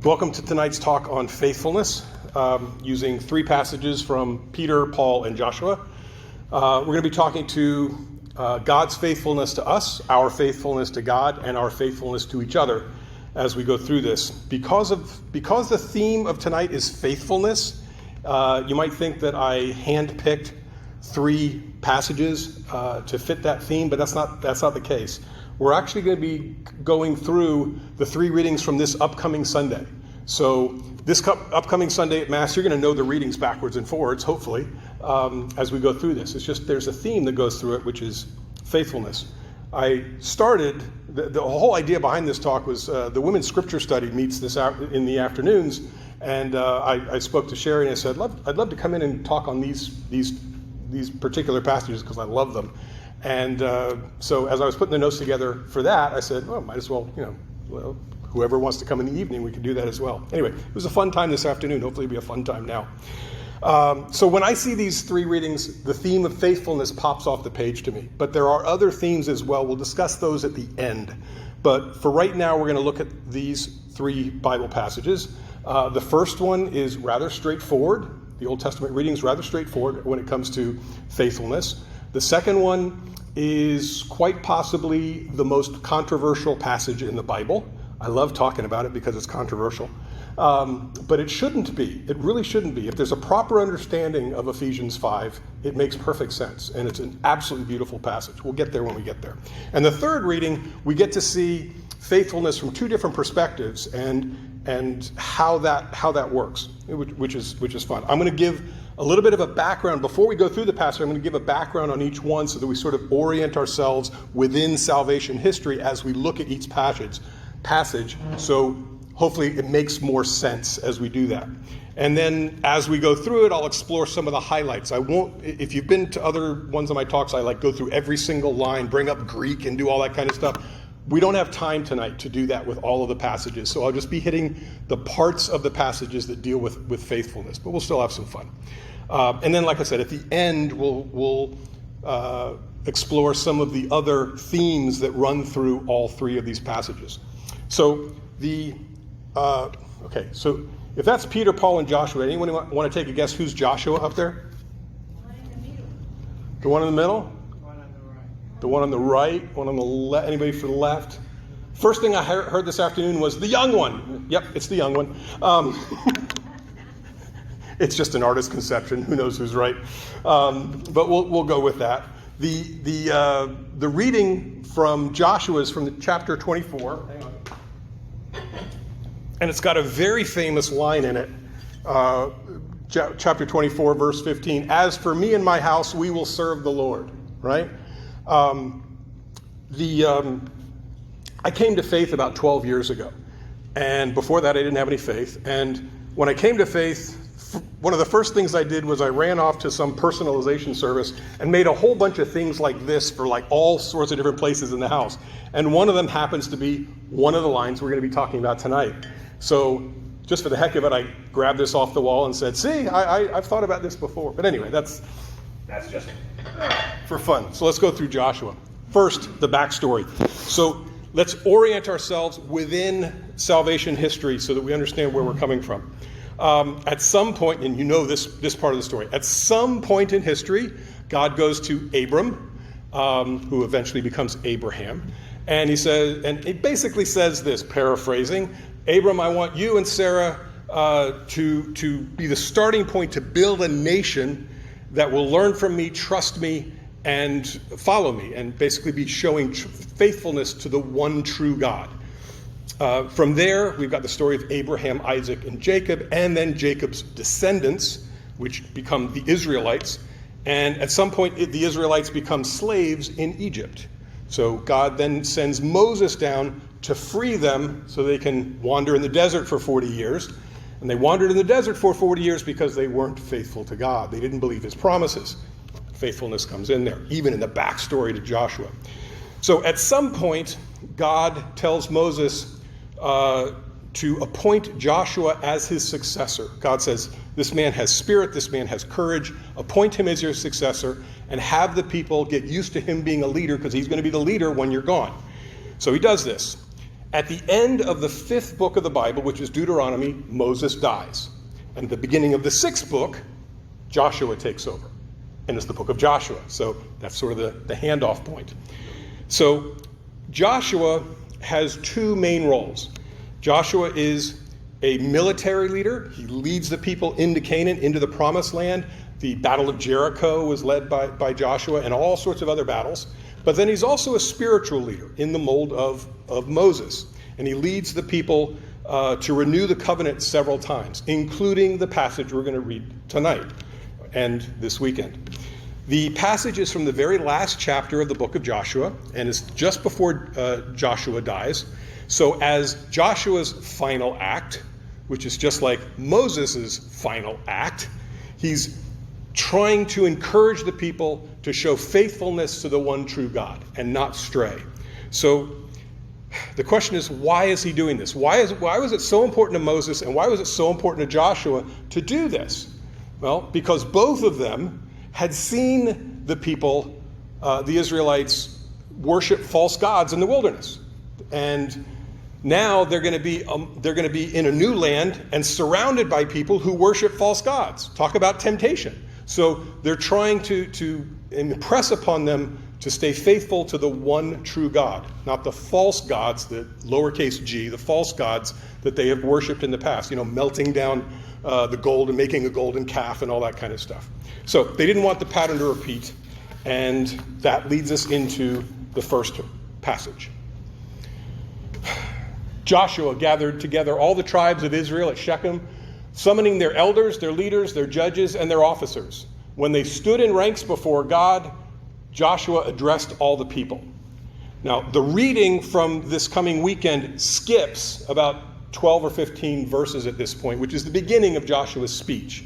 Welcome to tonight's talk on faithfulness, using three passages from Peter, Paul, and Joshua. We're going to be talking to God's faithfulness to us, our faithfulness to God, and our faithfulness to each other as we go through this. Because the theme of tonight is faithfulness, you might think that I handpicked three passages to fit that theme, but that's not the case. We're actually going to be going through the three readings from this upcoming Sunday. So this upcoming Sunday at Mass, you're going to know the readings backwards and forwards, hopefully, as we go through this. It's just there's a theme that goes through it, which is faithfulness. I started, the whole idea behind this talk was the Women's Scripture Study meets in the afternoons, and I spoke to Sherry and I said, I'd love to come in and talk on these particular passages because I love them. And so as I was putting the notes together for that, I said, well, might as well, whoever wants to come in the evening, we can do that as well. Anyway, it was a fun time this afternoon. Hopefully it'll be a fun time now. So when I see these three readings, the theme of faithfulness pops off the page to me. But there are other themes as well. We'll discuss those at the end. But for right now, we're going to look at these three Bible passages. The first one is rather straightforward. The Old Testament reading is rather straightforward when it comes to faithfulness. The second one is quite possibly the most controversial passage in the Bible. I love talking about it because it's controversial. But it shouldn't be. It really shouldn't be. If there's a proper understanding of Ephesians 5, it makes perfect sense. And it's an absolutely beautiful passage. We'll get there when we get there. And the third reading, we get to see faithfulness from two different perspectives and how that works, which is fun. I'm going to give a little bit of a background. Before we go through the passage, I'm going to give a background on each one so that we sort of orient ourselves within salvation history as we look at each passage. So hopefully it makes more sense as we do that. And then as we go through it, I'll explore some of the highlights. I won't, if you've been to other ones of my talks, I go through every single line, bring up Greek and do all that kind of stuff. We don't have time tonight to do that with all of the passages, so I'll just be hitting the parts of the passages that deal with faithfulness, but we'll still have some fun. And then, like I said, at the end, we'll explore some of the other themes that run through all three of these passages. So so if that's Peter, Paul, and Joshua, anyone want to take a guess who's Joshua up there? The one in the middle? The one on the right, one on the left. Anybody for the left? First thing I heard this afternoon was the young one. Yep, it's the young one. It's just an artist's conception. Who knows who's right? But we'll go with that. The reading from Joshua is from chapter 24. Hang on. And it's got a very famous line in it. Chapter 24, verse 15. As for me and my house, we will serve the Lord. Right? I came to faith about 12 years ago, and before that I didn't have any faith. And when I came to faith, one of the first things I did was I ran off to some personalization service and made a whole bunch of things like this for like all sorts of different places in the house. And one of them happens to be one of the lines we're going to be talking about tonight. So just for the heck of it, I grabbed this off the wall and said, see, I've thought about this before. But anyway, that's just for fun. So let's go through Joshua. First, the backstory. So let's orient ourselves within salvation history so that we understand where we're coming from. At some point, and you know this part of the story, at some point in history, God goes to Abram, who eventually becomes Abraham, and he says, and it basically says this, paraphrasing, Abram, I want you and Sarah to be the starting point to build a nation that will learn from me, trust me, and follow me, and basically be showing faithfulness to the one true God. From there, we've got the story of Abraham, Isaac, and Jacob, and then Jacob's descendants, which become the Israelites. And at some point, the Israelites become slaves in Egypt. So God then sends Moses down to free them so they can wander in the desert for 40 years. And they wandered in the desert for 40 years because they weren't faithful to God. They didn't believe his promises. Faithfulness comes in there, even in the backstory to Joshua. So at some point, God tells Moses to appoint Joshua as his successor. God says, this man has spirit, this man has courage, appoint him as your successor, and have the people get used to him being a leader because he's going to be the leader when you're gone. So he does this. At the end of the 5th book of the Bible, which is Deuteronomy, Moses dies. And at the beginning of the 6th book, Joshua takes over. And it's the book of Joshua. So that's sort of the handoff point. So Joshua has 2 main roles. Joshua is a military leader. He leads the people into Canaan, into the promised land. The Battle of Jericho was led by Joshua, and all sorts of other battles. But then he's also a spiritual leader in the mold of Moses. And he leads the people to renew the covenant several times, including the passage we're going to read tonight and this weekend. The passage is from the very last chapter of the book of Joshua, and is just before Joshua dies. So as Joshua's final act, which is just like Moses' final act, he's trying to encourage the people to show faithfulness to the one true God and not stray. So the question is, why is he doing this? Why was it so important to Moses, and why was it so important to Joshua to do this? Well, because both of them had seen the people, the Israelites, worship false gods in the wilderness. And now they're going to be in a new land and surrounded by people who worship false gods. Talk about temptation. So they're trying to impress upon them to stay faithful to the one true God, not the false gods, the lowercase g, the false gods that they have worshipped in the past, melting down the gold and making a golden calf and all that kind of stuff. So they didn't want the pattern to repeat, and that leads us into the first passage. Joshua gathered together all the tribes of Israel at Shechem, summoning their elders, their leaders, their judges, and their officers. When they stood in ranks before God, Joshua addressed all the people. Now, the reading from this coming weekend skips about 12 or 15 verses at this point, which is the beginning of Joshua's speech.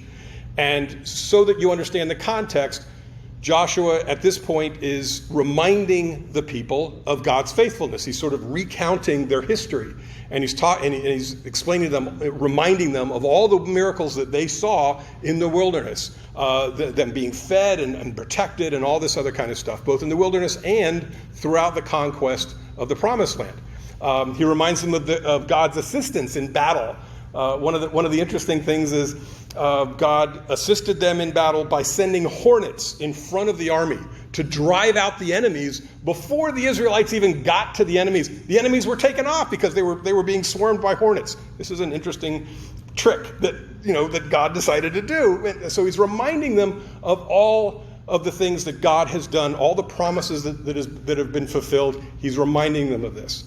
And so that you understand the context, Joshua at this point is reminding the people of God's faithfulness. He's sort of recounting their history. And he's explaining to them, reminding them of all the miracles that they saw in the wilderness, them being fed and protected and all this other kind of stuff, both in the wilderness and throughout the conquest of the promised land. He reminds them of God's assistance in battle. One of the interesting things is God assisted them in battle by sending hornets in front of the army to drive out the enemies before the Israelites even got to the enemies. The enemies were taken off because they were being swarmed by hornets. This is an interesting trick that God decided to do. So he's reminding them of all of the things that God has done, all the promises that have been fulfilled. He's reminding them of this.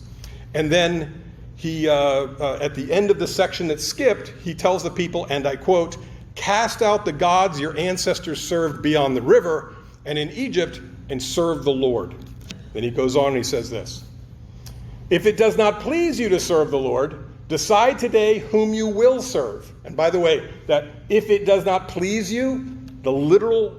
And then he, at the end of the section that skipped, he tells the people, and I quote, "Cast out the gods your ancestors served beyond the river and in Egypt, and serve the Lord." Then he goes on and he says this: "If it does not please you to serve the Lord, decide today whom you will serve." And by the way, that "if it does not please you," the literal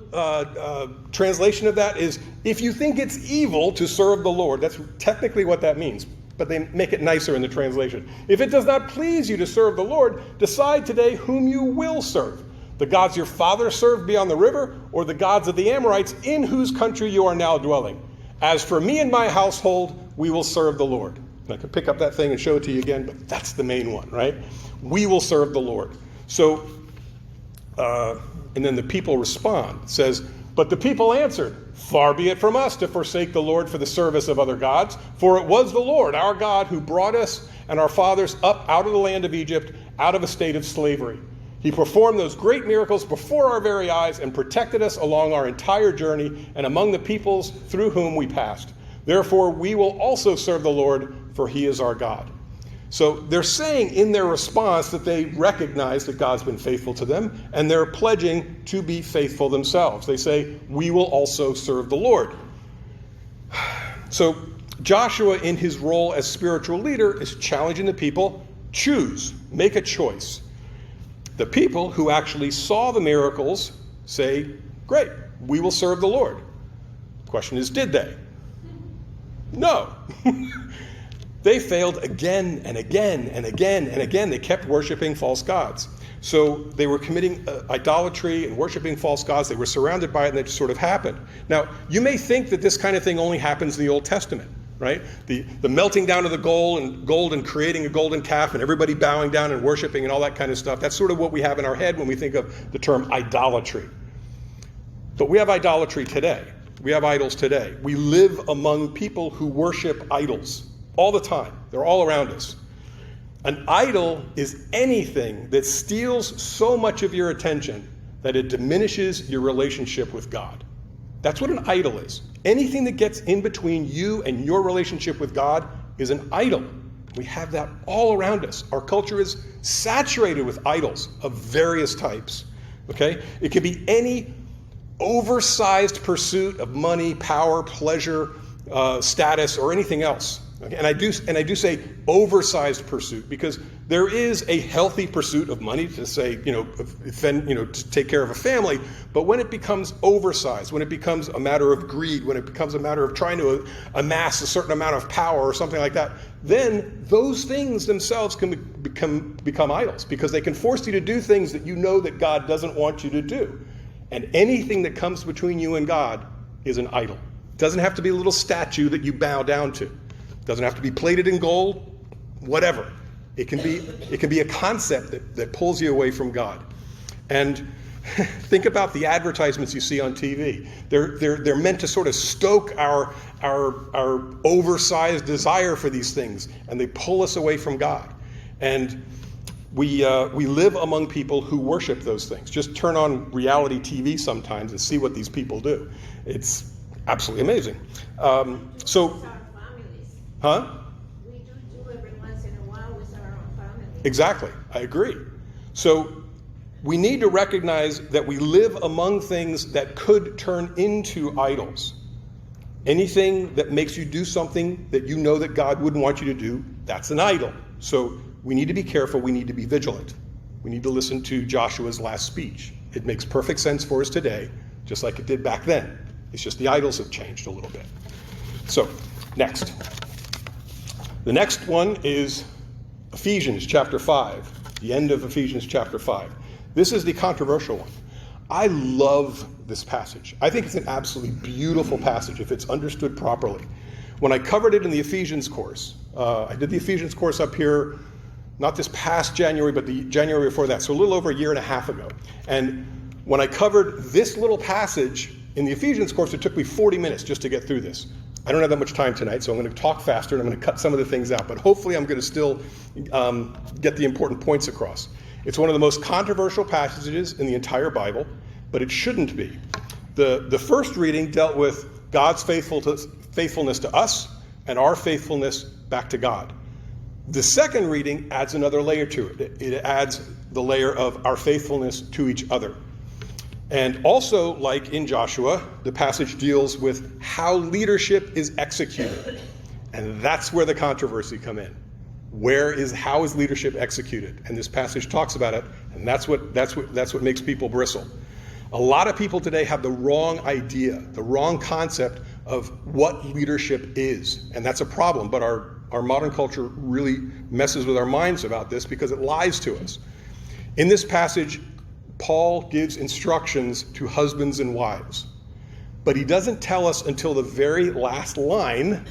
translation of that is, if you think it's evil to serve the Lord. That's technically what that means, but they make it nicer in the translation. "If it does not please you to serve the Lord, decide today whom you will serve. The gods your fathers served beyond the river, or the gods of the Amorites in whose country you are now dwelling. As for me and my household, we will serve the Lord." And I could pick up that thing and show it to you again, but that's the main one, right? We will serve the Lord. So, and then the people respond. It says, "But the people answered, 'Far be it from us to forsake the Lord for the service of other gods. For it was the Lord, our God, who brought us and our fathers up out of the land of Egypt, out of a state of slavery. He performed those great miracles before our very eyes and protected us along our entire journey and among the peoples through whom we passed. Therefore, we will also serve the Lord, for he is our God." So they're saying in their response that they recognize that God's been faithful to them, and they're pledging to be faithful themselves. They say, "We will also serve the Lord." So Joshua, in his role as spiritual leader, is challenging the people, choose, make a choice. The people who actually saw the miracles say, "Great, we will serve the Lord." The question is, did they? No. They failed again and again and again and again. They kept worshiping false gods. So they were committing idolatry and worshiping false gods. They were surrounded by it, and it just sort of happened. Now, you may think that this kind of thing only happens in the Old Testament. right? The melting down of the gold and creating a golden calf and everybody bowing down and worshiping and all that kind of stuff. That's sort of what we have in our head when we think of the term idolatry. But we have idolatry today. We have idols today. We live among people who worship idols all the time. They're all around us. An idol is anything that steals so much of your attention that it diminishes your relationship with God. That's what an idol is. Anything that gets in between you and your relationship with God is an idol. We have that all around us. Our culture is saturated with idols of various types. Okay? It could be any oversized pursuit of money, power, pleasure, status, or anything else. Okay? And I do say oversized pursuit because there is a healthy pursuit of money to say, to take care of a family. But when it becomes oversized, when it becomes a matter of greed, when it becomes a matter of trying to amass a certain amount of power or something like that, then those things themselves can become idols because they can force you to do things that you know that God doesn't want you to do. And anything that comes between you and God is an idol. It doesn't have to be a little statue that you bow down to. It doesn't have to be plated in gold, whatever. It can be a concept that pulls you away from God. And think about the advertisements you see on TV. They're meant to sort of stoke our oversized desire for these things, and they pull us away from God. And we live among people who worship those things. Just turn on reality TV sometimes and see what these people do. It's absolutely amazing. Huh? We do every once in a while with our own family. Exactly. I agree. So we need to recognize that we live among things that could turn into idols. Anything that makes you do something that you know that God wouldn't want you to do, that's an idol. So we need to be careful. We need to be vigilant. We need to listen to Joshua's last speech. It makes perfect sense for us today, just like it did back then. It's just the idols have changed a little bit. So, next. The next one is Ephesians chapter 5, the end of Ephesians chapter 5. This is the controversial one. I love this passage. I think it's an absolutely beautiful passage if it's understood properly. When I covered it in the Ephesians course, I did the Ephesians course up here, not this past January, but the January before that, so a little over a year and a half ago. And when I covered this little passage in the Ephesians course, it took me 40 minutes just to get through this. I don't have that much time tonight, so I'm going to talk faster and I'm going to cut some of the things out. But hopefully I'm going to still get the important points across. It's one of the most controversial passages in the entire Bible, but it shouldn't be. The first reading dealt with God's faithfulness to us and our faithfulness back to God. The second reading adds another layer to it. It adds the layer of our faithfulness to each other. And also, like in Joshua, the passage deals with how leadership is executed. And that's where the controversy come in. How is leadership executed? And this passage talks about it, and that's what makes people bristle. A lot of people today have the wrong idea, the wrong concept of what leadership is. And that's a problem, but our modern culture really messes with our minds about this because it lies to us. In this passage, Paul gives instructions to husbands and wives, but he doesn't tell us until the very last line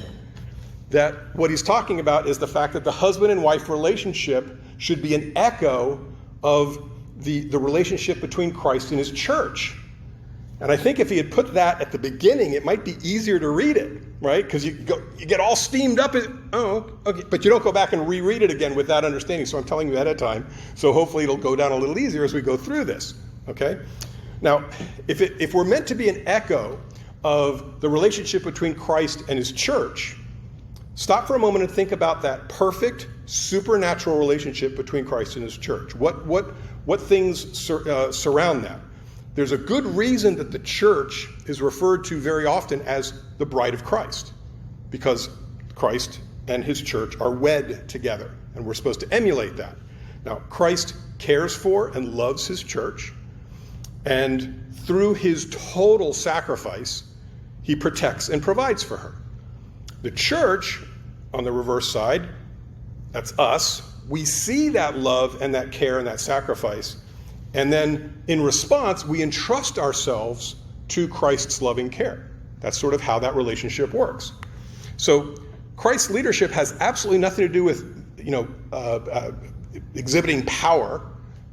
that what he's talking about is the fact that the husband and wife relationship should be an echo of the relationship between Christ and his church. And I think if he had put that at the beginning, it might be easier to read it, right? Because you get all steamed up. Okay, but you don't go back and reread it again with that understanding. So I'm telling you ahead of time. So hopefully it'll go down a little easier as we go through this. Okay. Now, if we're meant to be an echo of the relationship between Christ and his church, stop for a moment and think about that perfect supernatural relationship between Christ and his church. What things surround that? There's a good reason that the church is referred to very often as the bride of Christ, because Christ and his church are wed together, and we're supposed to emulate that. Now, Christ cares for and loves his church, and through his total sacrifice, he protects and provides for her. The church, on the reverse side, that's us, we see that love and that care and that sacrifice, and then in response, we entrust ourselves to Christ's loving care. That's sort of how that relationship works. So Christ's leadership has absolutely nothing to do with, exhibiting power.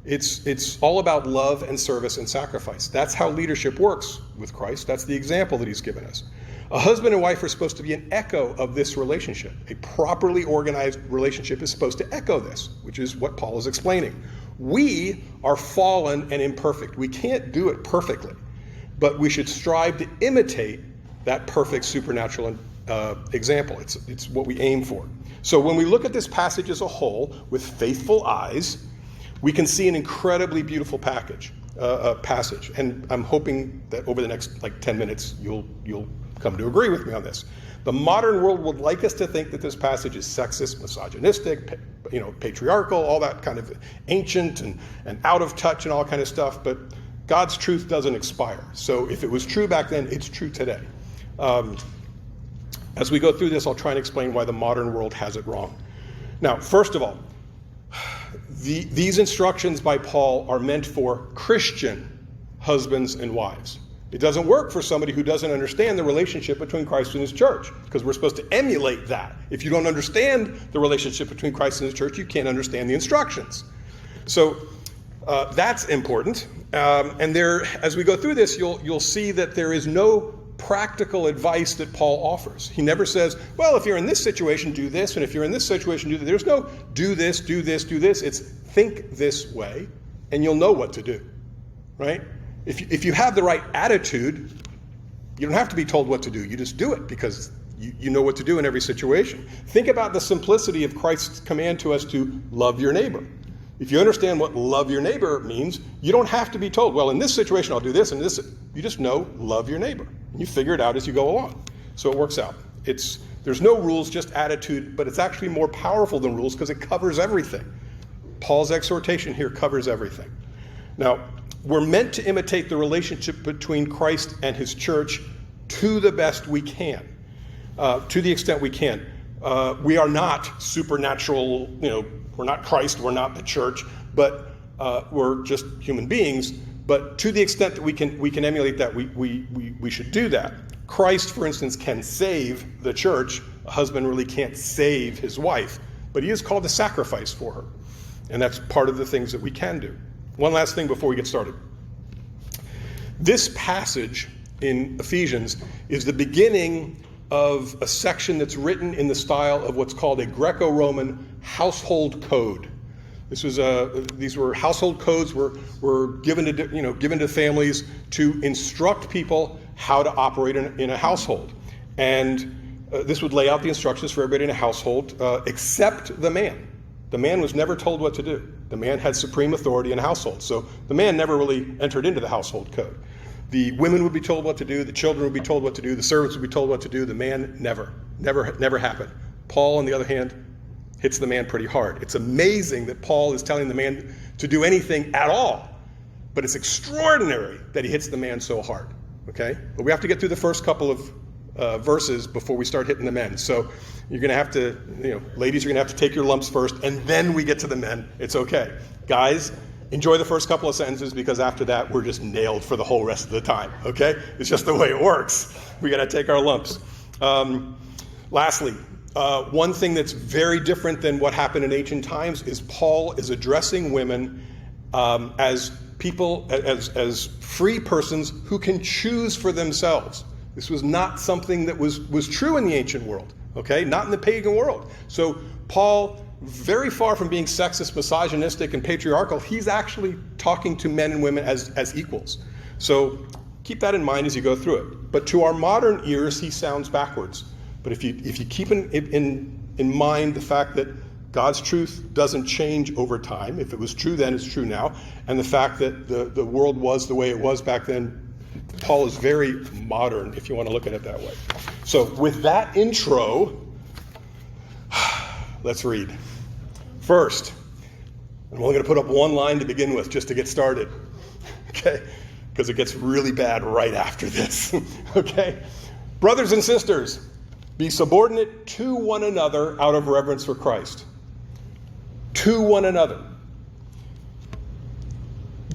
It's all about love and service and sacrifice. That's how leadership works with Christ. That's the example that he's given us. A husband and wife are supposed to be an echo of this relationship. A properly organized relationship is supposed to echo this, which is what Paul is explaining. We are fallen and imperfect. We can't do it perfectly, but we should strive to imitate that perfect supernatural example. It's what we aim for. So when we look at this passage as a whole with faithful eyes, we can see an incredibly beautiful passage. And I'm hoping that over the next 10 minutes, you'll come to agree with me on this. The modern world would like us to think that this passage is sexist, misogynistic, patriarchal, all that kind of ancient and out of touch and all kind of stuff, but God's truth doesn't expire. So if it was true back then, it's true today. As we go through this, I'll try and explain why the modern world has it wrong. Now, first of all, these instructions by Paul are meant for Christian husbands and wives. It doesn't work for somebody who doesn't understand the relationship between Christ and his church, because we're supposed to emulate that. If you don't understand the relationship between Christ and his church, you can't understand the instructions. So that's important. And there, as we go through this, you'll see that there is no practical advice that Paul offers. He never says, well, if you're in this situation, do this, and if you're in this situation, do that. There's no do this, do this, do this. It's think this way, and you'll know what to do, right? If you have the right attitude, you don't have to be told what to do. You just do it because you know what to do in every situation. Think about the simplicity of Christ's command to us to love your neighbor. If you understand what love your neighbor means, you don't have to be told, well, in this situation, I'll do this, and this. You just know, love your neighbor. And you figure it out as you go along. So it works out. There's no rules, just attitude, but it's actually more powerful than rules because it covers everything. Paul's exhortation here covers everything. Now, we're meant to imitate the relationship between Christ and his church to the best we can, to the extent we can. We are not supernatural, we're not Christ, we're not the church, but we're just human beings. But to the extent that we can emulate that, we should do that. Christ, for instance, can save the church. A husband really can't save his wife, but he is called to sacrifice for her. And that's part of the things that we can do. One last thing before we get started. This passage in Ephesians is the beginning of a section that's written in the style of what's called a Greco-Roman household code. These were household codes were given to families to instruct people how to operate in a household. And this would lay out the instructions for everybody in a household except the man. The man was never told what to do. The man had supreme authority in a household. So the man never really entered into the household code. The women would be told what to do. The children would be told what to do. The servants would be told what to do. The man never happened. Paul, on the other hand, hits the man pretty hard. It's amazing that Paul is telling the man to do anything at all. But it's extraordinary that he hits the man so hard. Okay? But we have to get through the first couple of verses before we start hitting the men. So you're going to have to, ladies, you're going to have to take your lumps first, and then we get to the men. It's okay. Guys, enjoy the first couple of sentences, because after that, we're just nailed for the whole rest of the time. Okay? It's just the way it works. We got to take our lumps. Lastly, one thing that's very different than what happened in ancient times is Paul is addressing women as people, as free persons who can choose for themselves. This was not something that was true in the ancient world, okay? Not in the pagan world. So Paul, very far from being sexist, misogynistic, and patriarchal, he's actually talking to men and women as equals. So keep that in mind as you go through it. But to our modern ears, he sounds backwards. But if you keep in mind the fact that God's truth doesn't change over time, if it was true then, it's true now, and the fact that the world was the way it was back then, Paul is very modern, if you want to look at it that way. So with that intro, let's read. First, I'm only going to put up one line to begin with, just to get started, okay? Because it gets really bad right after this, okay? Brothers and sisters, be subordinate to one another out of reverence for Christ. To one another.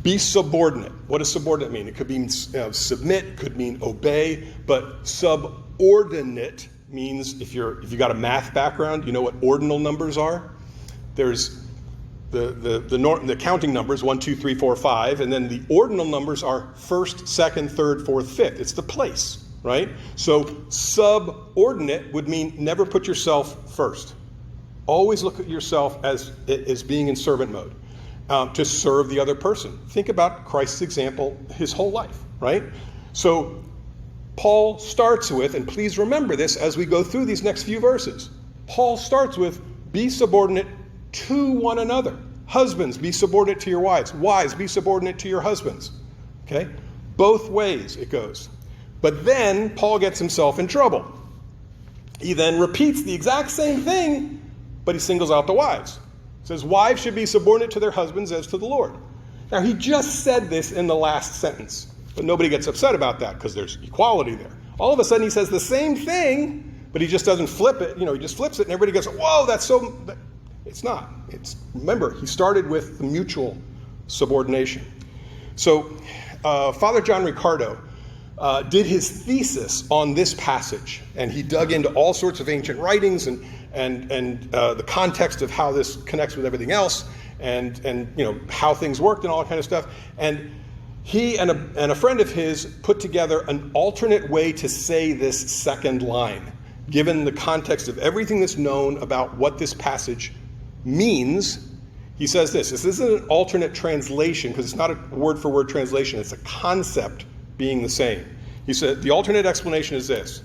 Be subordinate. What does subordinate mean? It could mean submit, could mean obey, but subordinate means, if you got a math background, you know what ordinal numbers are. There's the counting numbers, 1, 2, 3, 4, 5, and then the ordinal numbers are first, second, third, fourth, fifth. It's the place, right? So subordinate would mean never put yourself first. Always look at yourself as being in servant mode, to serve the other person. Think about Christ's example his whole life, right? So Paul starts with, and please remember this as we go through these next few verses, Paul starts with, be subordinate to one another. Husbands, be subordinate to your wives. Wives, be subordinate to your husbands. Okay? Both ways it goes. But then Paul gets himself in trouble. He then repeats the exact same thing, but he singles out the wives. He says, wives should be subordinate to their husbands as to the Lord. Now, he just said this in the last sentence, but nobody gets upset about that because there's equality there. All of a sudden, he says the same thing, but he just doesn't flip it. He just flips it, and everybody goes, whoa, that's so... It's not. Remember, he started with the mutual subordination. So, Father John Ricardo did his thesis on this passage, and he dug into all sorts of ancient writings and the context of how this connects with everything else, and how things worked and all that kind of stuff. And he and a friend of his put together an alternate way to say this second line, given the context of everything that's known about what this passage means. He says this isn't an alternate translation, because it's not a word-for-word translation, it's a concept being the same. He said the alternate explanation is this.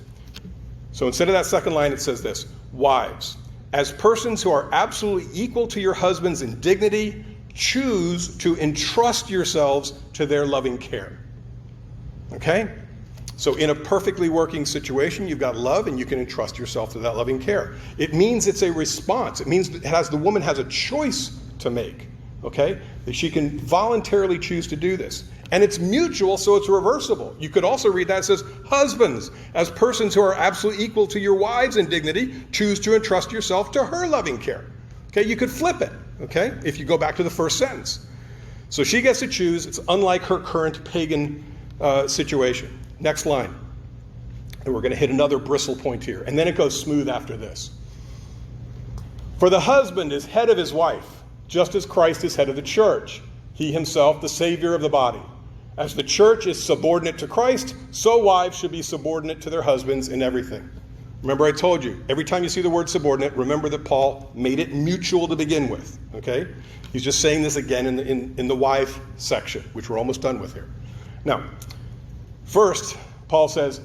So instead of that second line, it says this: wives, as persons who are absolutely equal to your husbands in dignity, choose to entrust yourselves to their loving care. Okay? So in a perfectly working situation, you've got love, and you can entrust yourself to that loving care. It means it's a response. It means the woman has a choice to make, okay? That she can voluntarily choose to do this. And it's mutual, so it's reversible. You could also read that. It says, husbands, as persons who are absolutely equal to your wives in dignity, choose to entrust yourself to her loving care. Okay, you could flip it, okay, if you go back to the first sentence. So she gets to choose. It's unlike her current pagan situation. Next line. And we're going to hit another bristle point here. And then it goes smooth after this. For the husband is head of his wife, just as Christ is head of the church, he himself the Savior of the body. As the church is subordinate to Christ, so wives should be subordinate to their husbands in everything. Remember, I told you, every time you see the word subordinate, remember that Paul made it mutual to begin with. Okay? He's just saying this again in the wife section, which we're almost done with here. Now, first, Paul says,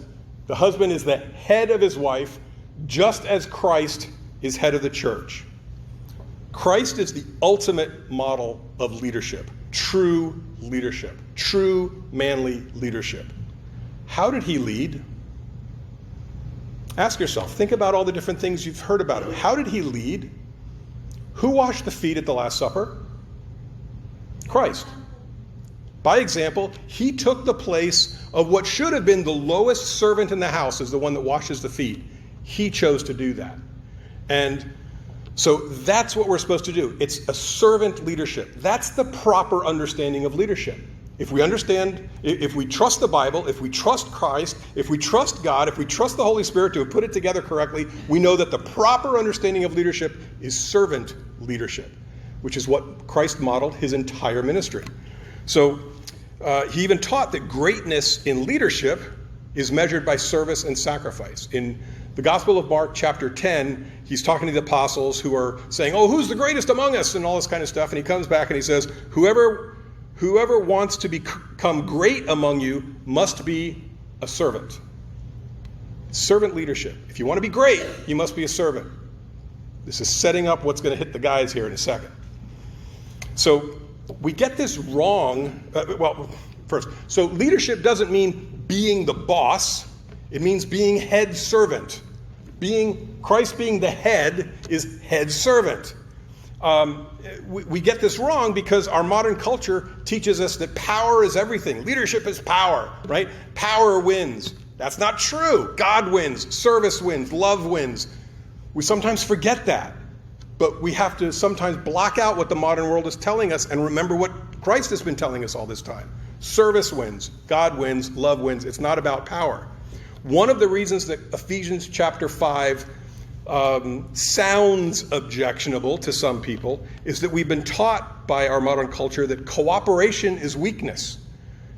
the husband is the head of his wife, just as Christ is head of the church. Christ is the ultimate model of leadership, true manly leadership. How did he lead? Ask yourself, think about all the different things you've heard about him. How did he lead? Who washed the feet at the Last Supper? Christ. By example, he took the place of what should have been the lowest servant in the house as the one that washes the feet. He chose to do that. And so that's what we're supposed to do. It's a servant leadership. That's the proper understanding of leadership. If we understand, if we trust the Bible, if we trust Christ, if we trust God, if we trust the Holy Spirit to have put it together correctly, we know that the proper understanding of leadership is servant leadership, which is what Christ modeled his entire ministry. So he even taught that greatness in leadership is measured by service and sacrifice. In the Gospel of Mark, chapter 10, he's talking to the apostles who are saying, oh, who's the greatest among us, and all this kind of stuff. And he comes back and he says, whoever wants to become great among you must be a servant. Servant leadership. If you want to be great, you must be a servant. This is setting up what's going to hit the guys here in a second. So we get this wrong. First, so leadership doesn't mean being the boss. It means being head servant. Christ being the head is head servant. We get this wrong because our modern culture teaches us that power is everything. Leadership is power, right? Power wins. That's not true. God wins. Service wins. Love wins. We sometimes forget that. But we have to sometimes block out what the modern world is telling us and remember what Christ has been telling us all this time. Service wins. God wins. Love wins. It's not about power. One of the reasons that Ephesians chapter 5 sounds objectionable to some people is that we've been taught by our modern culture that cooperation is weakness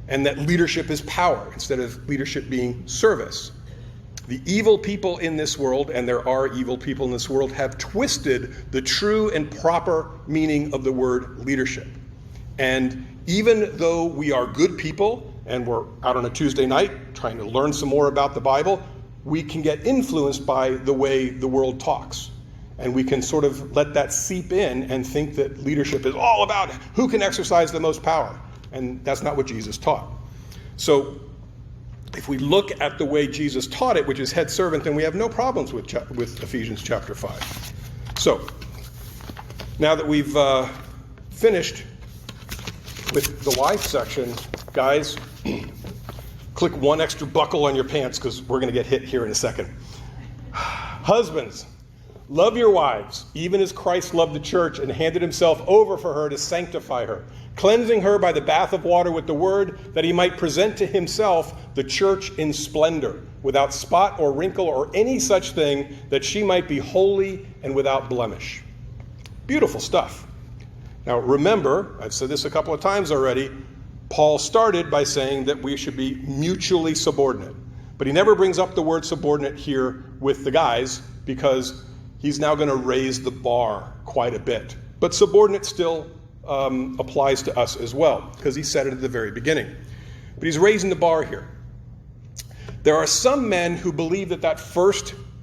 and that leadership is power instead of leadership being service. The evil people in this world, and there are evil people in this world, have twisted the true and proper meaning of the word leadership. And even though we are good people and we're out on a Tuesday night trying to learn some more about the Bible, we can get influenced by the way the world talks. And we can sort of let that seep in and think that leadership is all about who can exercise the most power. And that's not what Jesus taught. So if we look at the way Jesus taught it, which is head servant, then we have no problems with Ephesians chapter 5. So now that we've finished with the wife section, guys, click one extra buckle on your pants because we're going to get hit here in a second. Husbands, love your wives, even as Christ loved the church and handed himself over for her to sanctify her, cleansing her by the bath of water with the word, that he might present to himself the church in splendor, without spot or wrinkle or any such thing, that she might be holy and without blemish. Beautiful stuff. Now remember, I've said this a couple of times already, Paul started by saying that we should be mutually subordinate. But he never brings up the word subordinate here with the guys because he's now going to raise the bar quite a bit. But subordinate still applies to us as well because he said it at the very beginning. But he's raising the bar here. There are some men who believe that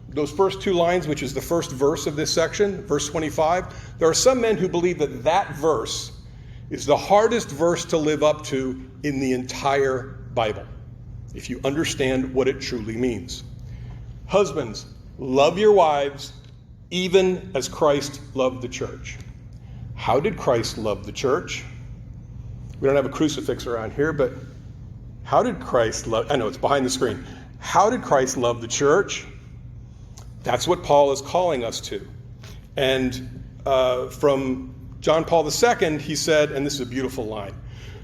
those first two lines, which is the first verse of this section, verse 25, there are some men who believe that that verse is the hardest verse to live up to in the entire Bible, if you understand what it truly means. Husbands, love your wives, even as Christ loved the church. How did Christ love the church? We don't have a crucifix around here, but how did Christ love? I know it's behind the screen. How did Christ love the church? That's what Paul is calling us to. And from John Paul II, he said, and this is a beautiful line.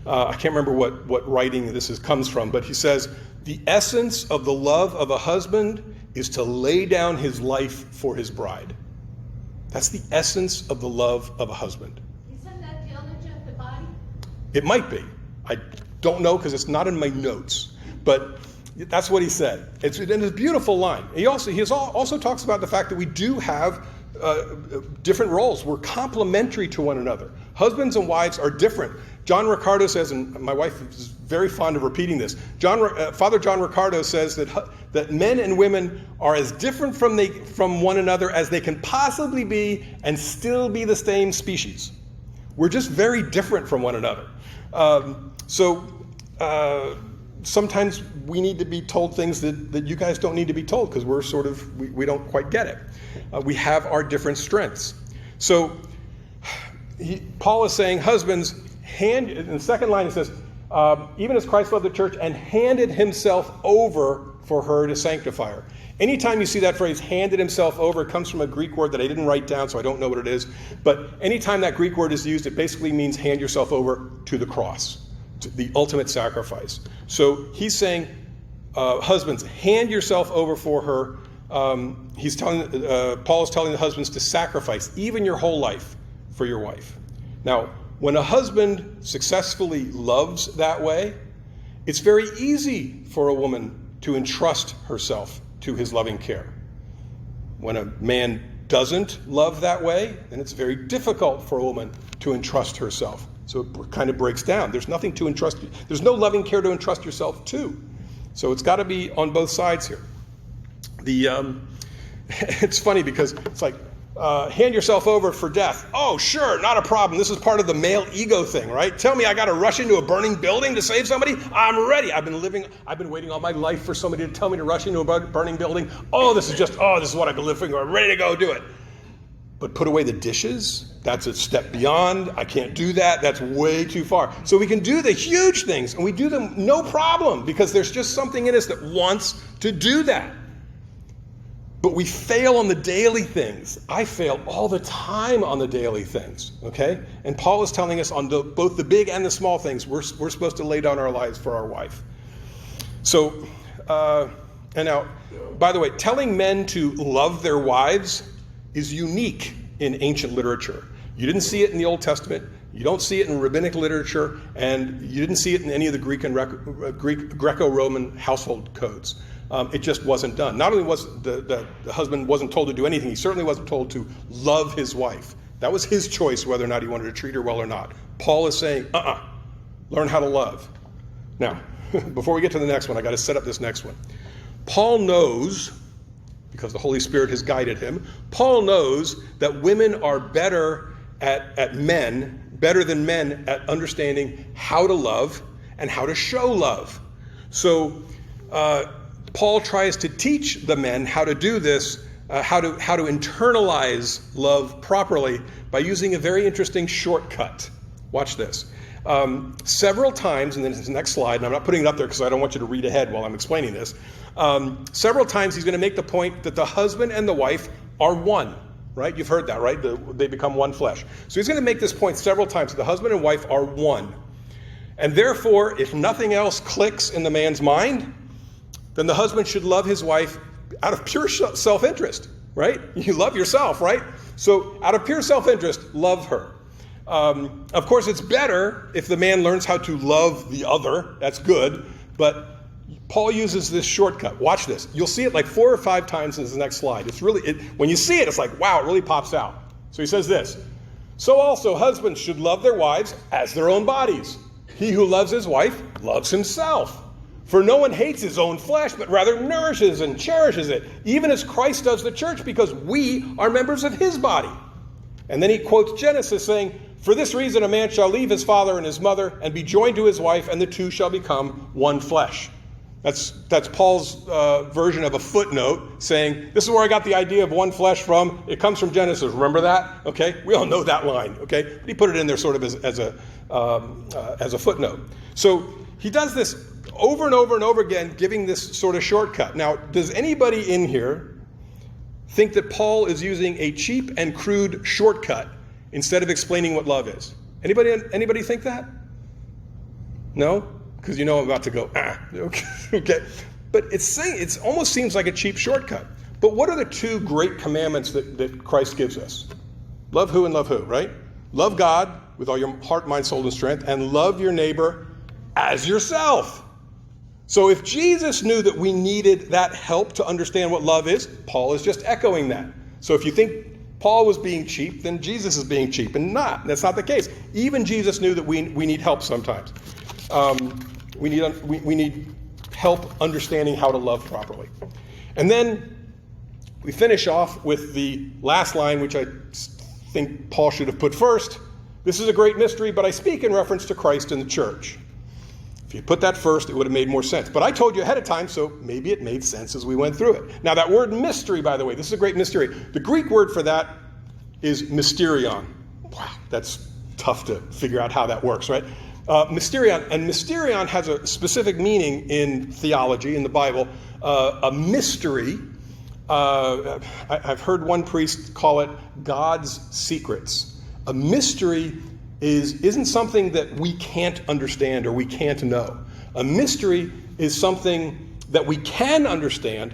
I can't remember what writing this comes from, but he says, the essence of the love of a husband is to lay down his life for his bride. That's the essence of the love of a husband. Isn't that theology of the body? It might be. I don't know because it's not in my notes. But that's what he said. It's a beautiful line. He also talks about the fact that we do have different roles. We're complementary to one another. Husbands and wives are different. John Ricardo says, and my wife is very fond of repeating this, Father John Ricardo says that men and women are as different from one another as they can possibly be and still be the same species. We're just very different from one another. Sometimes we need to be told things that you guys don't need to be told because we don't quite get it. We have our different strengths. So Paul is saying, husbands, in the second line it says, even as Christ loved the church and handed himself over for her to sanctify her. Anytime you see that phrase, handed himself over, it comes from a Greek word that I didn't write down, so I don't know what it is. But anytime that Greek word is used, it basically means hand yourself over to the cross, to the ultimate sacrifice. So he's saying, husbands, hand yourself over for her. Paul is telling the husbands to sacrifice even your whole life for your wife. Now, when a husband successfully loves that way, it's very easy for a woman to entrust herself to his loving care. When a man doesn't love that way, then it's very difficult for a woman to entrust herself. So it kind of breaks down. There's nothing to entrust. There's no loving care to entrust yourself to. So it's got to be on both sides here. It's funny because it's like, hand yourself over for death. Oh, sure, not a problem. This is part of the male ego thing, right? Tell me I got to rush into a burning building to save somebody? I'm ready. I've been waiting all my life for somebody to tell me to rush into a burning building. This is what I've been living for. I'm ready to go do it. But put away the dishes, that's a step beyond. I can't do that. That's way too far. So we can do the huge things, and we do them no problem because there's just something in us that wants to do that. But we fail on the daily things. I fail all the time on the daily things, okay? And Paul is telling us on both the big and the small things, we're supposed to lay down our lives for our wife. So And now, by the way, telling men to love their wives is unique in ancient literature. You didn't see it in the Old Testament. You don't see it in rabbinic literature, and you didn't see it in any of the Greek and Greco-Roman household codes. It just wasn't done. Not only was the husband wasn't told to do anything, he certainly wasn't told to love his wife. That was his choice whether or not he wanted to treat her well or not. Paul is saying, learn how to love. Now, before we get to the next one, I got to set up this next one. Paul knows, because the Holy Spirit has guided him, Paul knows that women are better than men at understanding how to love and how to show love. So Paul tries to teach the men how to do this, how to internalize love properly by using a very interesting shortcut. Watch this. Several times, and then this next slide, and I'm not putting it up there because I don't want you to read ahead while I'm explaining this. Several times he's going to make the point that the husband and the wife are one, right? You've heard that, right? They become one flesh. So he's going to make this point several times. The husband and wife are one. And therefore, if nothing else clicks in the man's mind, then the husband should love his wife out of pure self-interest, right? You love yourself, right? So out of pure self-interest, love her. Of course, it's better if the man learns how to love the other. That's good. But Paul uses this shortcut. Watch this. You'll see it like 4 or 5 times in this next slide. It's really, when you see it, it's like, wow, it really pops out. So he says this. So also husbands should love their wives as their own bodies. He who loves his wife loves himself. For no one hates his own flesh, but rather nourishes and cherishes it, even as Christ does the church, because we are members of his body. And then he quotes Genesis saying, for this reason a man shall leave his father and his mother and be joined to his wife, and the two shall become one flesh. That's Paul's version of a footnote saying, this is where I got the idea of one flesh from. It comes from Genesis. Remember that? Okay, we all know that line. Okay, but he put it in there sort of as a footnote. So he does this over and over and over again, giving this sort of shortcut. Now, does anybody in here think that Paul is using a cheap and crude shortcut instead of explaining what love is? Anybody think that? No? Because you know I'm about to go, okay. But it almost seems like a cheap shortcut. But what are the 2 great commandments that Christ gives us? Love who and love who, right? Love God with all your heart, mind, soul, and strength, and love your neighbor as yourself. So if Jesus knew that we needed that help to understand what love is, Paul is just echoing that. So if you think Paul was being cheap, then Jesus is being cheap, and that's not the case. Even Jesus knew that we need help sometimes. We need help understanding how to love properly. And then we finish off with the last line, which I think Paul should have put first. This is a great mystery, but I speak in reference to Christ and the church. If you put that first, it would have made more sense. But I told you ahead of time, so maybe it made sense as we went through it. Now, that word mystery, by the way, this is a great mystery. The Greek word for that is mysterion. Wow, that's tough to figure out how that works, right? Mysterion. And mysterion has a specific meaning in theology, in the Bible. A mystery, I've heard one priest call it God's secrets. A mystery isn't something that we can't understand or we can't know. A mystery is something that we can understand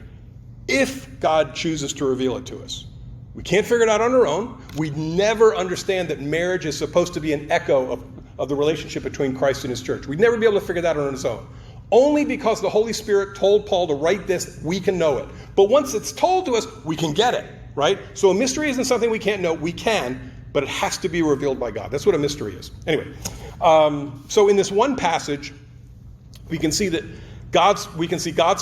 if God chooses to reveal it to us. We can't figure it out on our own. We never understand that marriage is supposed to be an echo of the relationship between Christ and his church. We'd never be able to figure that out on its own. Only because the Holy Spirit told Paul to write this, we can know it. But once it's told to us, we can get it, right? So a mystery isn't something we can't know. We can, but it has to be revealed by God. That's what a mystery is. Anyway, so in this one passage, we can see God's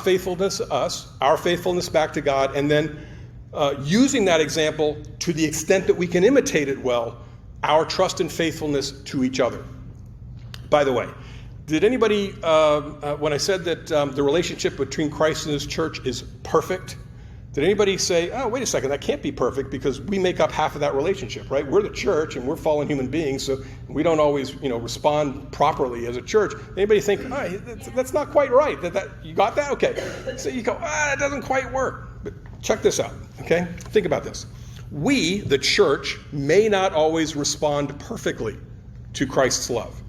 faithfulness to us, our faithfulness back to God, and then using that example to the extent that we can imitate it well, our trust and faithfulness to each other. By the way, did anybody, when I said that the relationship between Christ and his church is perfect, did anybody say, oh, wait a second, that can't be perfect because we make up half of that relationship, right? We're the church and we're fallen human beings, so we don't always, respond properly as a church. Anybody think, oh, that's not quite right? You got that? Okay. So you go, that doesn't quite work. But check this out, okay? Think about this. We, the church, may not always respond perfectly to Christ's love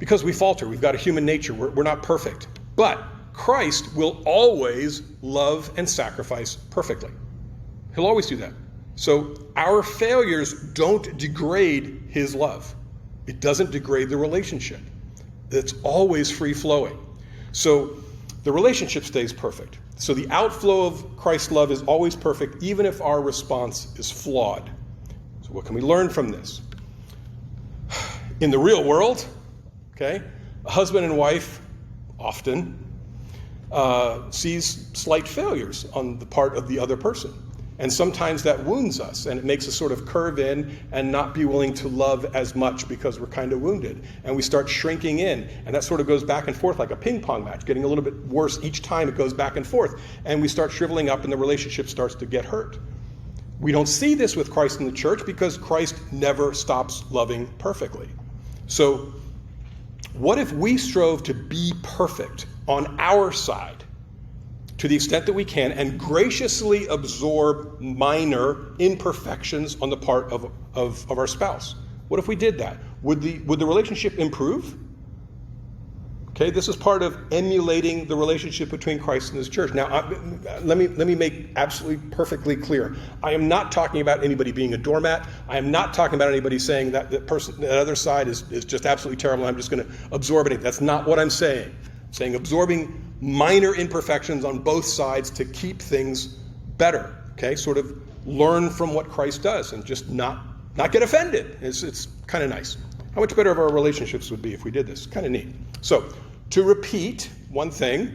because we falter. We've got a human nature. We're not perfect. But Christ will always love and sacrifice perfectly. He'll always do that. So our failures don't degrade his love. It doesn't degrade the relationship. It's always free-flowing. So the relationship stays perfect. So the outflow of Christ's love is always perfect, even if our response is flawed. So what can we learn from this? In the real world, okay, a husband and wife often sees slight failures on the part of the other person. And sometimes that wounds us, and it makes us sort of curve in and not be willing to love as much because we're kind of wounded. And we start shrinking in, and that sort of goes back and forth like a ping pong match, getting a little bit worse each time it goes back and forth. And we start shriveling up, and the relationship starts to get hurt. We don't see this with Christ in the church because Christ never stops loving perfectly. So what if we strove to be perfect on our side to the extent that we can and graciously absorb minor imperfections on the part of our spouse? What if we did that? Would the relationship improve? Okay, this is part of emulating the relationship between Christ and his church. Now, let me make absolutely perfectly clear. I am not talking about anybody being a doormat. I am not talking about anybody saying that the person, that other side is just absolutely terrible. I'm just going to absorb it. That's not what I'm saying. I'm saying absorbing minor imperfections on both sides to keep things better. Okay, sort of learn from what Christ does and just not get offended. It's kind of nice. How much better our relationships would be if we did this? Kind of neat. So, to repeat one thing,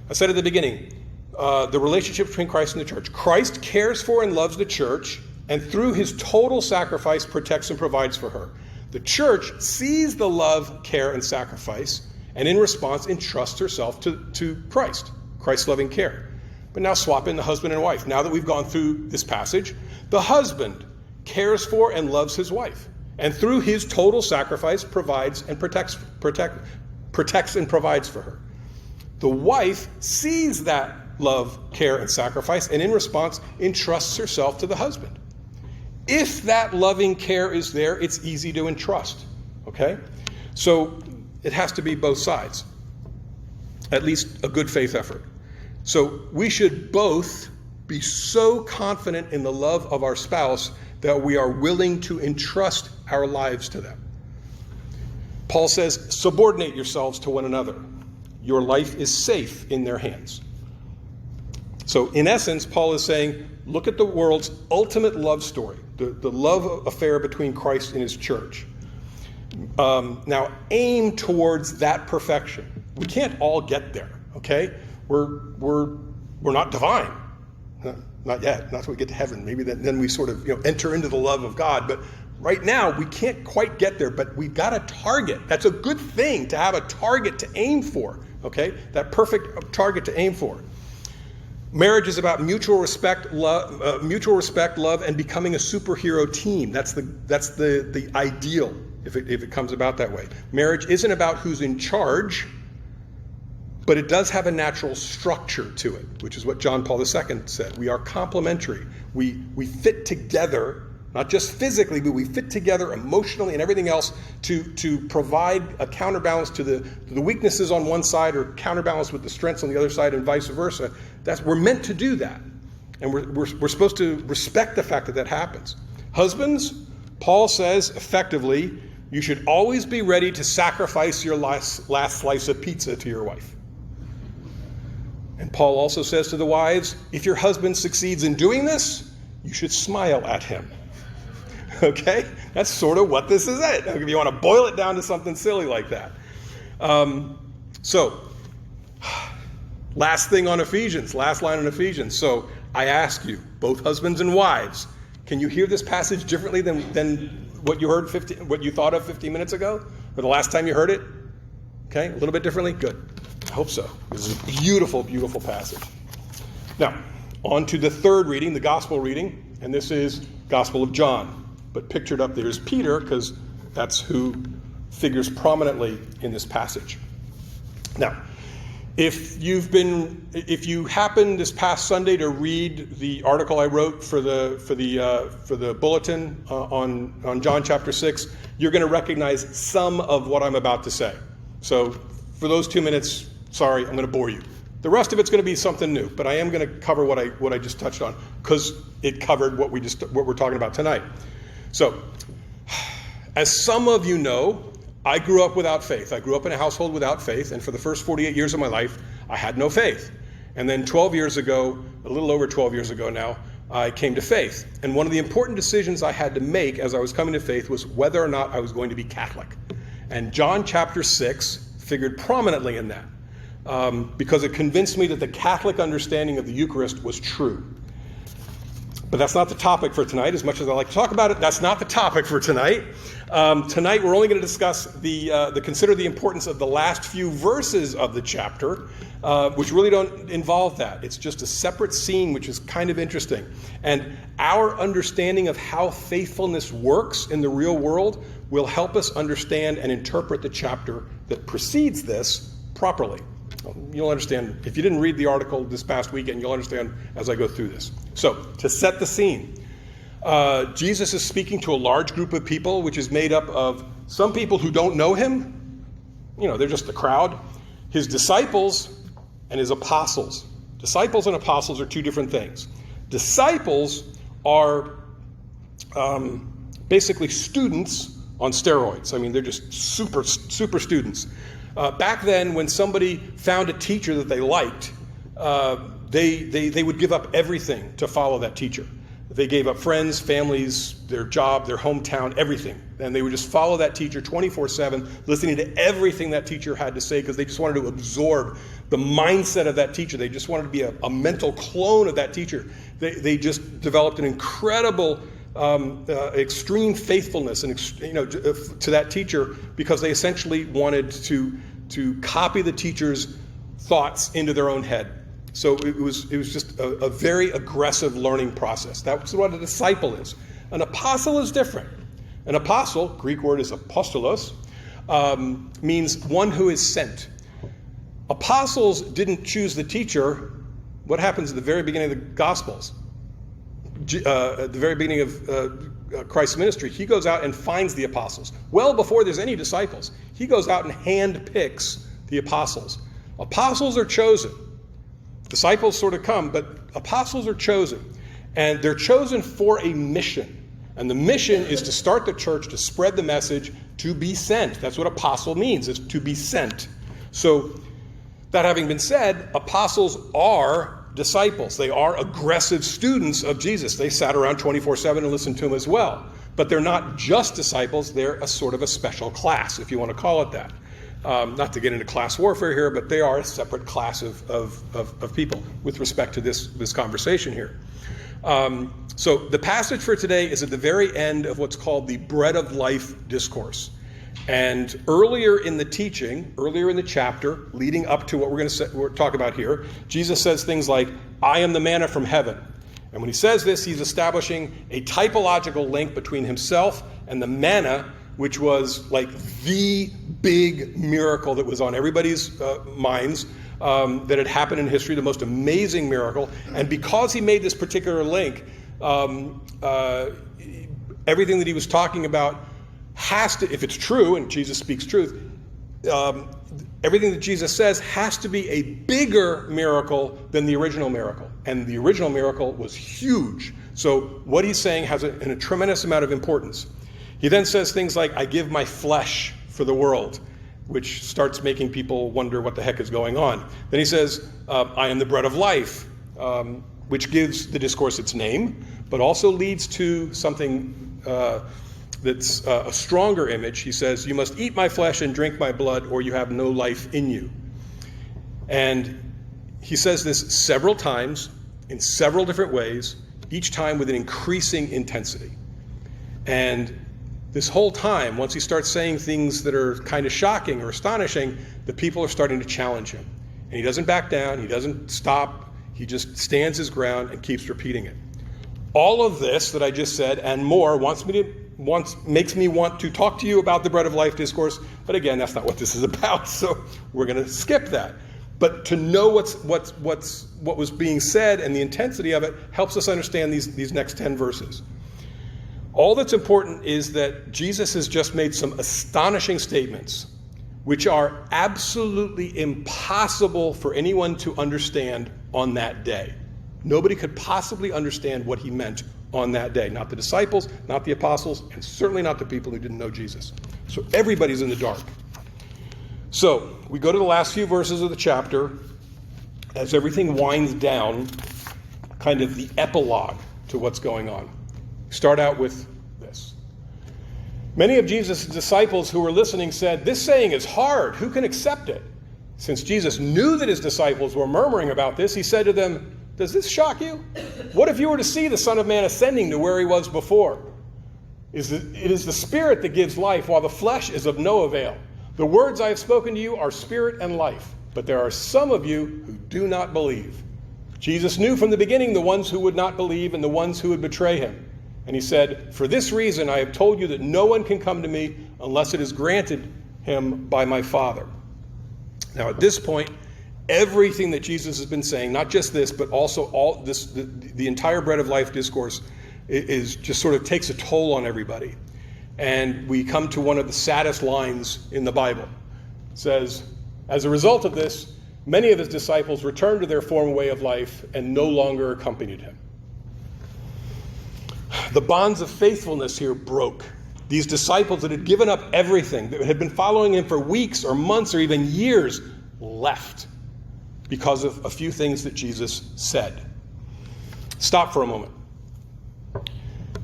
I said at the beginning, the relationship between Christ and the church. Christ cares for and loves the church, and through his total sacrifice protects and provides for her. The church sees the love, care, and sacrifice, and in response entrusts herself to Christ, Christ's loving care. But now swap in the husband and wife. Now that we've gone through this passage, the husband cares for and loves his wife, and through his total sacrifice provides and protects and provides for her. The wife sees that love, care, and sacrifice, and in response entrusts herself to the husband. If that loving care is there, it's easy to entrust. Okay? So it has to be both sides. At least a good faith effort. So we should both be so confident in the love of our spouse that we are willing to entrust our lives to them. Paul says, subordinate yourselves to one another. Your life is safe in their hands. So in essence, Paul is saying, look at the world's ultimate love story, the love affair between Christ and his church. Now aim towards that perfection. We can't all get there, okay? We're not divine. Not yet. Not until we get to heaven. Maybe then we sort of enter into the love of God. But right now, we can't quite get there, but we've got a target. That's a good thing to have a target to aim for, okay? That perfect target to aim for. Marriage is about mutual respect, love, and becoming a superhero team. That's the ideal if it comes about that way. Marriage isn't about who's in charge, but it does have a natural structure to it, which is what John Paul II said. We are complementary. We fit together. Not just physically, but we fit together emotionally and everything else to provide a counterbalance to the weaknesses on one side or counterbalance with the strengths on the other side and vice versa. We're meant to do that. And we're supposed to respect the fact that happens. Husbands, Paul says effectively, you should always be ready to sacrifice your last slice of pizza to your wife. And Paul also says to the wives, if your husband succeeds in doing this, you should smile at him. Okay? That's sort of what this is at. If you want to boil it down to something silly like that. So, last thing on Ephesians, last line on Ephesians. So, I ask you, both husbands and wives, can you hear this passage differently than what you heard what you thought of 15 minutes ago? Or the last time you heard it? Okay? A little bit differently? Good. I hope so. This is a beautiful, beautiful passage. Now, on to the third reading, the gospel reading, and this is Gospel of John. But pictured up there is Peter, because that's who figures prominently in this passage. Now, if you happened this past Sunday to read the article I wrote for the bulletin on John chapter 6, you're going to recognize some of what I'm about to say. So for those 2 minutes, Sorry, I'm going to bore you. The rest of it's going to be something new, but I am going to cover what I just touched on because it covered what we're talking about tonight. So, as some of you know, I grew up without faith. I grew up in a household without faith, and for the first 48 years of my life, I had no faith. And then 12 years ago, a little over 12 years ago now, I came to faith. And one of the important decisions I had to make as I was coming to faith was whether or not I was going to be Catholic. And John chapter 6 figured prominently in that because it convinced me that the Catholic understanding of the Eucharist was true. But that's not the topic for tonight. As much as I like to talk about it, that's not the topic for tonight. Tonight we're only going to discuss consider the importance of the last few verses of the chapter, which really don't involve that. It's just a separate scene, which is kind of interesting. And our understanding of how faithfulness works in the real world will help us understand and interpret the chapter that precedes this properly. You'll understand, if you didn't read the article this past weekend, you'll understand as I go through this. So, to set the scene, Jesus is speaking to a large group of people, which is made up of some people who don't know him. They're just the crowd. His disciples and his apostles. Disciples and apostles are two different things. Disciples are basically students on steroids. I mean, they're just super students. Back then, when somebody found a teacher that they liked, they would give up everything to follow that teacher. They gave up friends, families, their job, their hometown, everything. And they would just follow that teacher 24/7, listening to everything that teacher had to say because they just wanted to absorb the mindset of that teacher. They just wanted to be a mental clone of that teacher. They just developed an incredible extreme faithfulness to that teacher because they essentially wanted to copy the teacher's thoughts into their own head. So it was just a very aggressive learning process. That's what a disciple is. An apostle is different. An apostle, Greek word is apostolos, means one who is sent. Apostles didn't choose the teacher. What happens at the very beginning of the Gospels? At the very beginning of Christ's ministry, he goes out and finds the apostles. Well before there's any disciples, he goes out and handpicks the apostles. Apostles are chosen. Disciples sort of come, but apostles are chosen. And they're chosen for a mission. And the mission is to start the church, to spread the message, to be sent. That's what apostle means, is to be sent. So, that having been said, apostles are disciples. They are aggressive students of Jesus. They sat around 24/7 and listened to him as well. But they're not just disciples. They're a sort of a special class, if you want to call it that. Not to get into class warfare here, but they are a separate class of people with respect to this conversation here. So the passage for today is at the very end of what's called the Bread of Life discourse. And earlier in the teaching, earlier in the chapter, leading up to what we're talk about here, Jesus says things like, I am the manna from heaven. And when he says this, he's establishing a typological link between himself and the manna, which was like the big miracle that was on everybody's minds that had happened in history, the most amazing miracle. And because he made this particular link, everything that he was talking about has to, if it's true, and Jesus speaks truth, everything that Jesus says has to be a bigger miracle than the original miracle. And the original miracle was huge. So what he's saying has a tremendous amount of importance. He then says things like, I give my flesh for the world, which starts making people wonder what the heck is going on. Then he says, I am the bread of life, which gives the discourse its name, but also leads to something that's a stronger image. He says, you must eat my flesh and drink my blood, or you have no life in you. And he says this several times, in several different ways, each time with an increasing intensity. And this whole time, once he starts saying things that are kind of shocking or astonishing, the people are starting to challenge him. And he doesn't back down, he doesn't stop, he just stands his ground and keeps repeating it. All of this that I just said and more makes me want to talk to you about the Bread of Life discourse, but again, that's not what this is about, so we're going to skip that. But to know what was being said and the intensity of it helps us understand these next 10 verses. All that's important is that Jesus has just made some astonishing statements, which are absolutely impossible for anyone to understand on that day. Nobody could possibly understand what he meant on that day. Not the disciples, not the apostles, and certainly not the people who didn't know Jesus. So everybody's in the dark. So we go to the last few verses of the chapter as everything winds down, kind of the epilogue to what's going on. Start out with this. Many of Jesus' disciples who were listening said, "This saying is hard. Who can accept it?" Since Jesus knew that his disciples were murmuring about this, he said to them, "Does this shock you? What if you were to see the Son of Man ascending to where he was before? It is the Spirit that gives life, while the flesh is of no avail. The words I have spoken to you are spirit and life, but there are some of you who do not believe." Jesus knew from the beginning the ones who would not believe and the ones who would betray him. And he said, "For this reason I have told you that no one can come to me unless it is granted him by my Father." Now at this point, everything that Jesus has been saying, not just this, but also all this, the entire bread of life discourse is just sort of takes a toll on everybody. And we come to one of the saddest lines in the Bible. It says, "As a result of this, many of his disciples returned to their former way of life and no longer accompanied him." The bonds of faithfulness here broke. These disciples that had given up everything, that had been following him for weeks or months or even years, left because of a few things that Jesus said. Stop for a moment.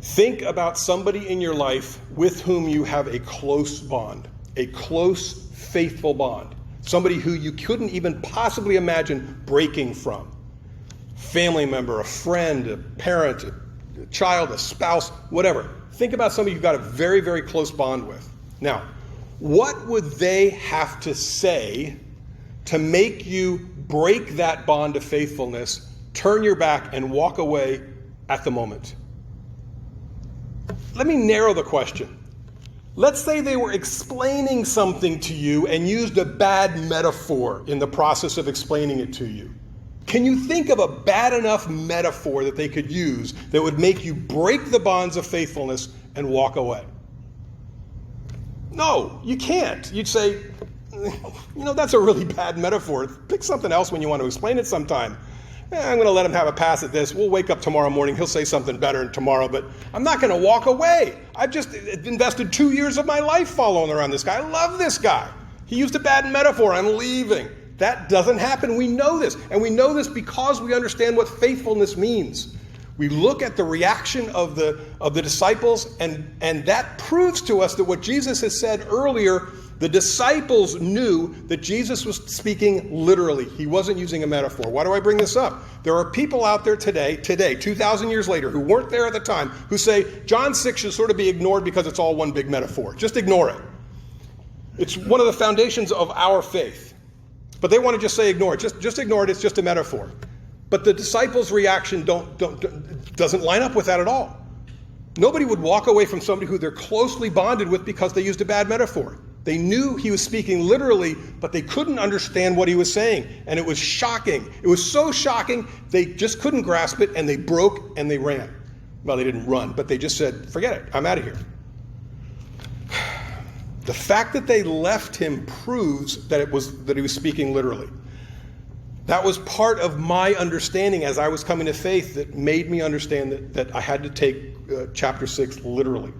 Think about somebody in your life with whom you have a close bond, a close, faithful bond. Somebody who you couldn't even possibly imagine breaking from. Family member, a friend, a parent, a child, a spouse, whatever. Think about somebody you've got a very, very close bond with. Now, what would they have to say to make you break that bond of faithfulness, turn your back, and walk away at the moment? Let me narrow the question. Let's say they were explaining something to you and used a bad metaphor in the process of explaining it to you. Can you think of a bad enough metaphor that they could use that would make you break the bonds of faithfulness and walk away? No, you can't. You'd say, that's a really bad metaphor. Pick something else when you want to explain it sometime. I'm going to let him have a pass at this. We'll wake up tomorrow morning. He'll say something better tomorrow, but I'm not going to walk away. I've just invested 2 years of my life following around this guy. I love this guy. He used a bad metaphor. I'm leaving. That doesn't happen. We know this. And we know this because we understand what faithfulness means. We look at the reaction of the disciples, and that proves to us that what Jesus has said earlier, the disciples knew that Jesus was speaking literally. He wasn't using a metaphor. Why do I bring this up? There are people out there today, 2,000 years later, who weren't there at the time, who say John 6 should sort of be ignored because it's all one big metaphor. Just ignore it. It's one of the foundations of our faith. But they want to just say ignore it. Just ignore it. It's just a metaphor. But the disciples' reaction doesn't line up with that at all. Nobody would walk away from somebody who they're closely bonded with because they used a bad metaphor. They knew he was speaking literally, but they couldn't understand what he was saying. And it was shocking. It was so shocking, they just couldn't grasp it, and they broke and they ran. Well, they didn't run, but they just said, forget it, I'm out of here. The fact that they left him proves that he was speaking literally. That was part of my understanding as I was coming to faith that made me understand that I had to take chapter 6 literally.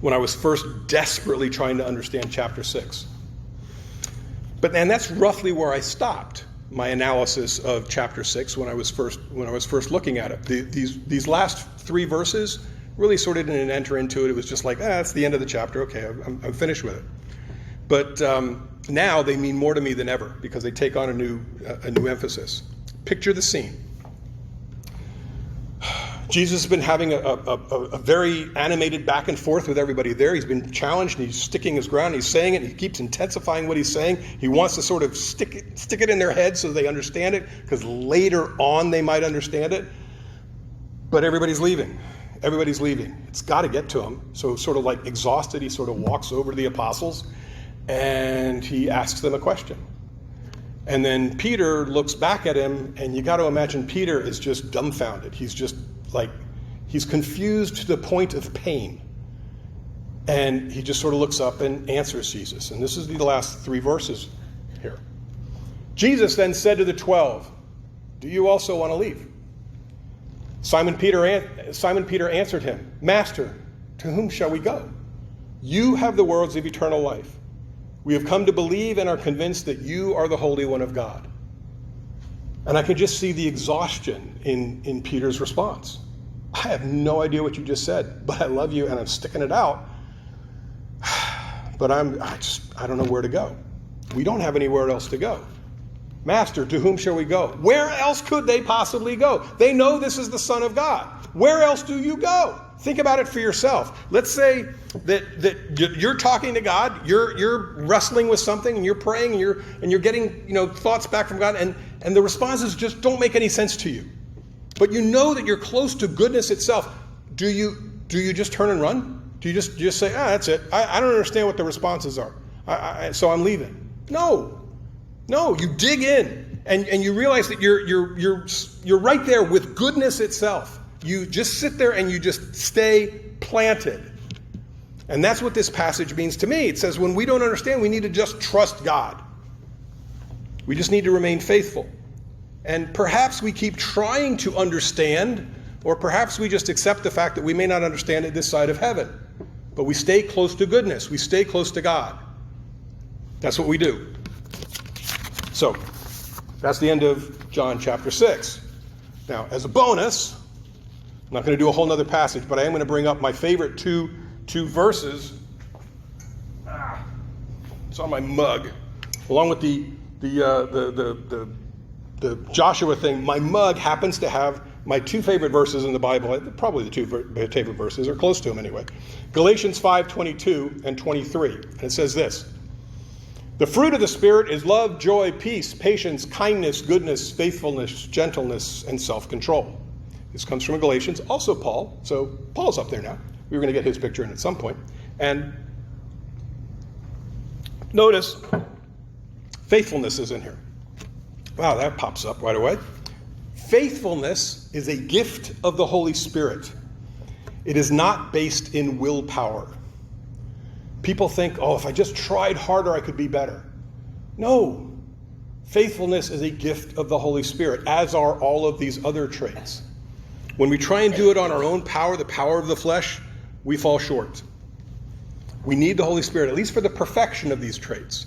When I was first desperately trying to understand chapter 6. And that's roughly where I stopped my analysis of chapter 6 when I was first looking at it. These last 3 verses really sort of didn't enter into it. It was just like, that's the end of the chapter. Okay, I'm finished with it. But now they mean more to me than ever because they take on a new emphasis. Picture the scene. Jesus has been having a very animated back and forth with everybody there. He's been challenged, and he's sticking his ground. He's saying it, and he keeps intensifying what he's saying. He wants to sort of stick it in their head so they understand it, because later on they might understand it. But everybody's leaving. Everybody's leaving. It's got to get to him. So sort of like exhausted, he sort of walks over to the apostles, and he asks them a question. And then Peter looks back at him, and you got to imagine Peter is just dumbfounded. He's just he's confused to the point of pain. And he just sort of looks up and answers Jesus. And this is the last 3 verses here. Jesus then said to the 12, "Do you also want to leave?" Simon Peter answered him, "Master, to whom shall we go? You have the words of eternal life. We have come to believe and are convinced that you are the Holy One of God." And I can just see the exhaustion in Peter's response. I have no idea what you just said, but I love you and I'm sticking it out. But I don't know where to go. We don't have anywhere else to go. "Master, to whom shall we go?" Where else could they possibly go? They know this is the Son of God. Where else do you go? Think about it for yourself. Let's say that you're talking to God, you're wrestling with something, and you're praying, and you're getting thoughts back from God, and the responses just don't make any sense to you. But you know that you're close to goodness itself. Do you just turn and run? Do you just say, that's it. I don't understand what the responses are, so I'm leaving? No, you dig in and you realize that you're right there with goodness itself. You just sit there and you just stay planted. And that's what this passage means to me. It says when we don't understand, we need to just trust God. We just need to remain faithful. And perhaps we keep trying to understand, or perhaps we just accept the fact that we may not understand it this side of heaven. But we stay close to goodness. We stay close to God. That's what we do. So, that's the end of John chapter 6. Now, as a bonus, I'm not going to do a whole other passage, but I am going to bring up my favorite two verses. It's on my mug. Along with the Joshua thing, my mug happens to have my 2 favorite verses in the Bible. Probably the 2 favorite verses, or close to them anyway. Galatians 5:22 and 23. And it says this: "The fruit of the Spirit is love, joy, peace, patience, kindness, goodness, faithfulness, gentleness, and self-control." This comes from Galatians, also Paul. So Paul's up there now. We were going to get his picture in at some point. And notice, faithfulness is in here. Wow, that pops up right away. Faithfulness is a gift of the Holy Spirit. It is not based in willpower. People think, if I just tried harder, I could be better. No. Faithfulness is a gift of the Holy Spirit, as are all of these other traits. When we try and do it on our own power, the power of the flesh, we fall short. We need the Holy Spirit, at least for the perfection of these traits.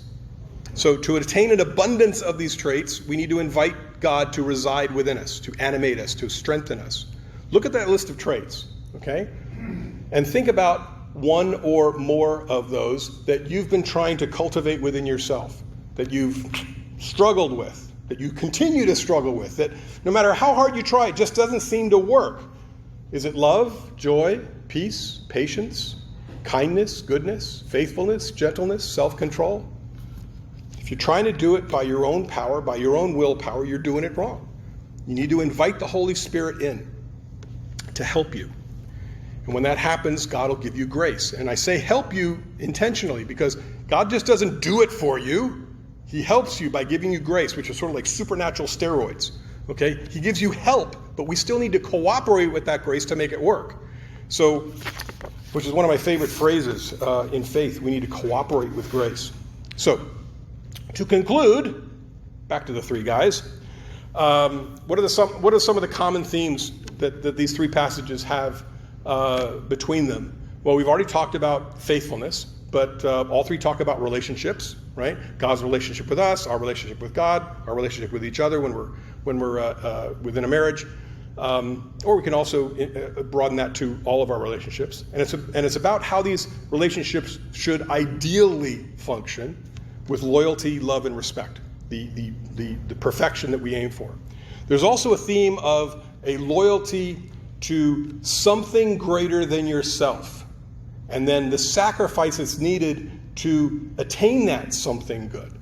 So to attain an abundance of these traits, we need to invite God to reside within us, to animate us, to strengthen us. Look at that list of traits, okay? And think about one or more of those that you've been trying to cultivate within yourself, that you've struggled with, that you continue to struggle with, that no matter how hard you try, it just doesn't seem to work. Is it love, joy, peace, patience, kindness, goodness, faithfulness, gentleness, self-control? If you're trying to do it by your own power, by your own willpower, you're doing it wrong. You need to invite the Holy Spirit in to help you. And when that happens, God will give you grace. And I say help you intentionally because God just doesn't do it for you. He helps you by giving you grace, which is sort of like supernatural steroids. Okay? He gives you help, but we still need to cooperate with that grace to make it work. So, which is one of my favorite phrases in faith, we need to cooperate with grace. So, to conclude, back to the 3 guys, what are some of the common themes that these 3 passages have between them? Well, we've already talked about faithfulness, but all 3 talk about relationships, right? God's relationship with us, our relationship with God, our relationship with each other when we're within a marriage, or we can also broaden that to all of our relationships. And it's about how these relationships should ideally function with loyalty, love, and respect, the perfection that we aim for. There's also a theme of a loyalty to something greater than yourself, and then the sacrifice that's needed to attain that something good.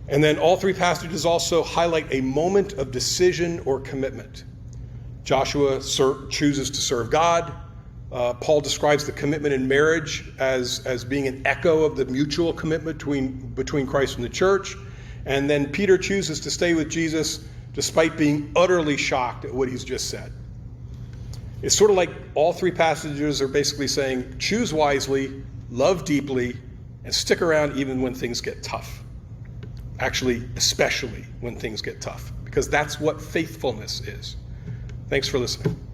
And then all 3 passages also highlight a moment of decision or commitment. Joshua chooses to serve God. Paul describes the commitment in marriage as being an echo of the mutual commitment between Christ and the church. And then Peter chooses to stay with Jesus despite being utterly shocked at what he's just said. It's sort of like all three passages are basically saying, choose wisely, love deeply, and stick around even when things get tough. Actually, especially when things get tough, because that's what faithfulness is. Thanks for listening.